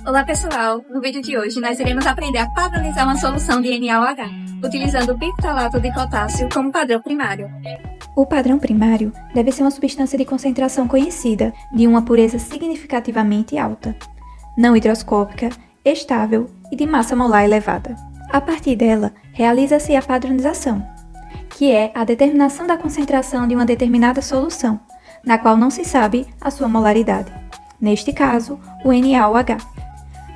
Olá pessoal, no vídeo de hoje nós iremos aprender a padronizar uma solução de NaOH, utilizando o bifenolato de potássio como padrão primário. O padrão primário deve ser uma substância de concentração conhecida, de uma pureza significativamente alta, não higroscópica, estável e de massa molar elevada. A partir dela, realiza-se a padronização, que é a determinação da concentração de uma determinada solução, na qual não se sabe a sua molaridade. Neste caso, o NaOH.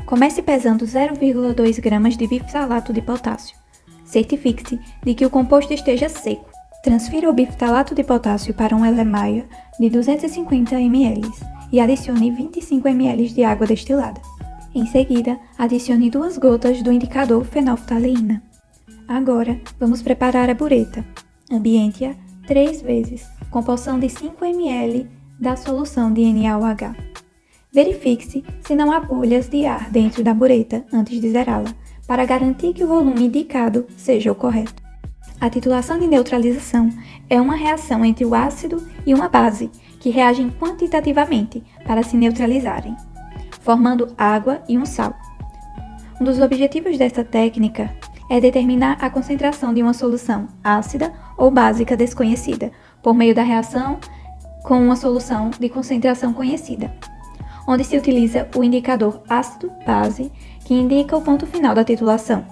Comece pesando 0,2 gramas de bifenolato de potássio. Certifique-se de que o composto esteja seco. Transfira o bifenolato de potássio para um Erlenmeyer de 250 ml e adicione 25 ml de água destilada. Em seguida, adicione 2 gotas do indicador fenolftaleína. Agora, vamos preparar a bureta. Ambiente-a 3 vezes, com porção de 5 ml da solução de NaOH. Verifique-se se não há bolhas de ar dentro da bureta antes de zerá-la, para garantir que o volume indicado seja o correto. A titulação de neutralização é uma reação entre o ácido e uma base que reagem quantitativamente para se neutralizarem, formando água e um sal. Um dos objetivos desta técnica é determinar a concentração de uma solução ácida ou básica desconhecida, por meio da reação com uma solução de concentração conhecida, onde se utiliza o indicador ácido-base, que indica o ponto final da titulação.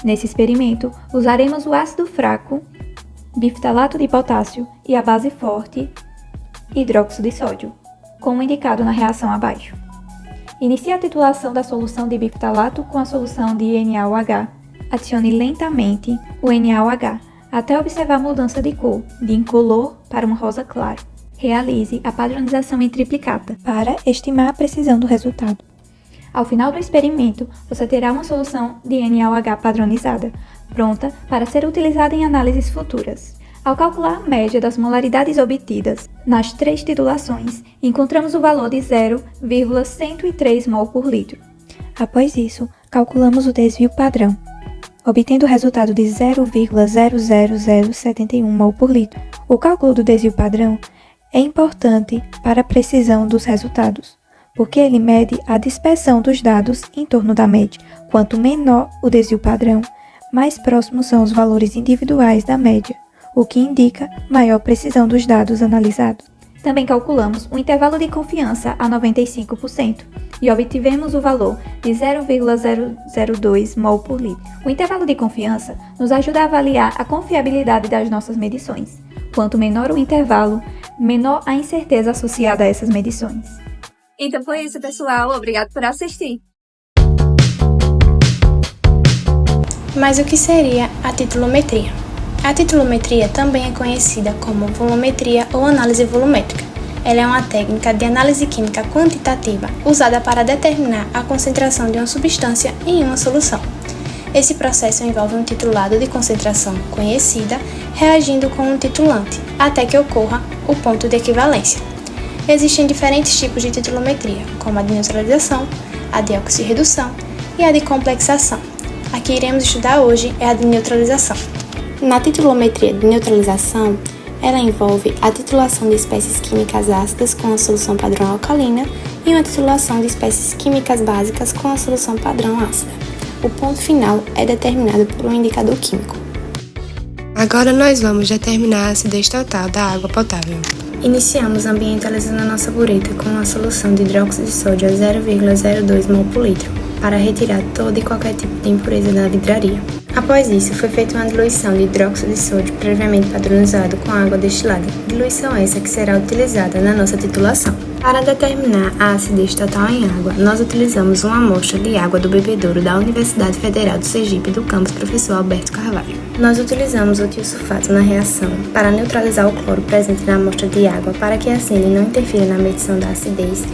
Nesse experimento, usaremos o ácido fraco, bifenolato de potássio, e a base forte, hidróxido de sódio, como indicado na reação abaixo. Inicie a titulação da solução de bifenolato com a solução de NaOH. Adicione lentamente o NaOH até observar a mudança de cor, de incolor para um rosa claro. Realize a padronização em triplicata para estimar a precisão do resultado. Ao final do experimento, você terá uma solução de NaOH padronizada, pronta para ser utilizada em análises futuras. Ao calcular a média das molaridades obtidas nas 3 titulações, encontramos o valor de 0,103 mol por litro. Após isso, calculamos o desvio padrão, obtendo o resultado de 0,00071 mol por litro. O cálculo do desvio padrão é importante para a precisão dos resultados, porque ele mede a dispersão dos dados em torno da média. Quanto menor o desvio padrão, mais próximos são os valores individuais da média, o que indica maior precisão dos dados analisados. Também calculamos o intervalo de confiança a 95% e obtivemos o valor de 0,002 mol por litro. O intervalo de confiança nos ajuda a avaliar a confiabilidade das nossas medições. Quanto menor o intervalo, menor a incerteza associada a essas medições. Então foi isso, pessoal. Obrigado por assistir. Mas o que seria a titulometria? A titulometria também é conhecida como volumetria ou análise volumétrica. Ela é uma técnica de análise química quantitativa usada para determinar a concentração de uma substância em uma solução. Esse processo envolve um titulado de concentração conhecida reagindo com um titulante, até que ocorra o ponto de equivalência. Existem diferentes tipos de titulometria, como a de neutralização, a de oxirredução e a de complexação. A que iremos estudar hoje é a de neutralização. Na titulometria de neutralização, ela envolve a titulação de espécies químicas ácidas com a solução padrão alcalina e uma titulação de espécies químicas básicas com a solução padrão ácida. O ponto final é determinado por um indicador químico. Agora nós vamos determinar a acidez total da água potável. Iniciamos ambientalizando a nossa bureta com uma solução de hidróxido de sódio a 0,02 mol por litro, para retirar todo e qualquer tipo de impureza da vidraria. Após isso, foi feita uma diluição de hidróxido de sódio previamente padronizado com água destilada, diluição essa que será utilizada na nossa titulação. Para determinar a acidez total em água, nós utilizamos uma amostra de água do bebedouro da Universidade Federal do Sergipe do campus Professor Alberto Carvalho. Nós utilizamos o tiosulfato na reação para neutralizar o cloro presente na amostra de água para que assim ele não interfira na medição da acidez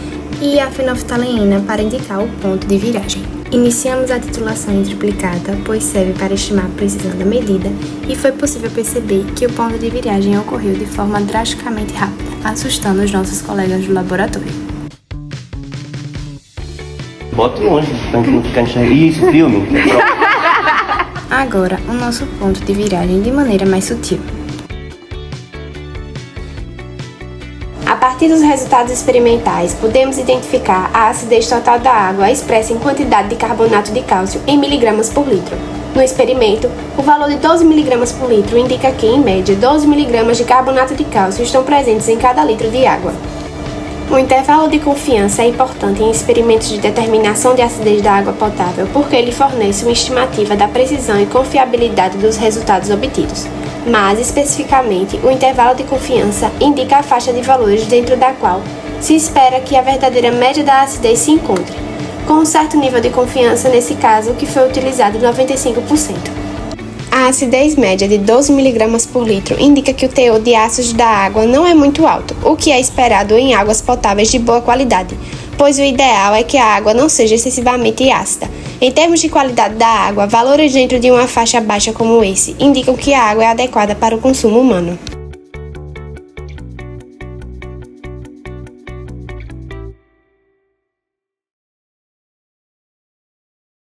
e a fenolftaleína para indicar o ponto de viragem. Iniciamos a titulação em triplicata, pois serve para estimar a precisão da medida, e foi possível perceber que o ponto de viragem ocorreu de forma drasticamente rápida, assustando os nossos colegas do laboratório. Bote longe, pra gente não ficar enxergando. Isso, filme. Agora, o nosso ponto de viragem de maneira mais sutil. A partir dos resultados experimentais, podemos identificar a acidez total da água expressa em quantidade de carbonato de cálcio em miligramas por litro. No experimento, o valor de 12 mg por litro indica que, em média, 12 mg de carbonato de cálcio estão presentes em cada litro de água. O intervalo de confiança é importante em experimentos de determinação de acidez da água potável porque ele fornece uma estimativa da precisão e confiabilidade dos resultados obtidos. Mas, especificamente, o intervalo de confiança indica a faixa de valores dentro da qual se espera que a verdadeira média da acidez se encontre, com um certo nível de confiança nesse caso que foi utilizado 95%. A acidez média de 12 mg por litro indica que o teor de ácidos da água não é muito alto, o que é esperado em águas potáveis de boa qualidade, pois o ideal é que a água não seja excessivamente ácida. Em termos de qualidade da água, valores dentro de uma faixa baixa como esse indicam que a água é adequada para o consumo humano.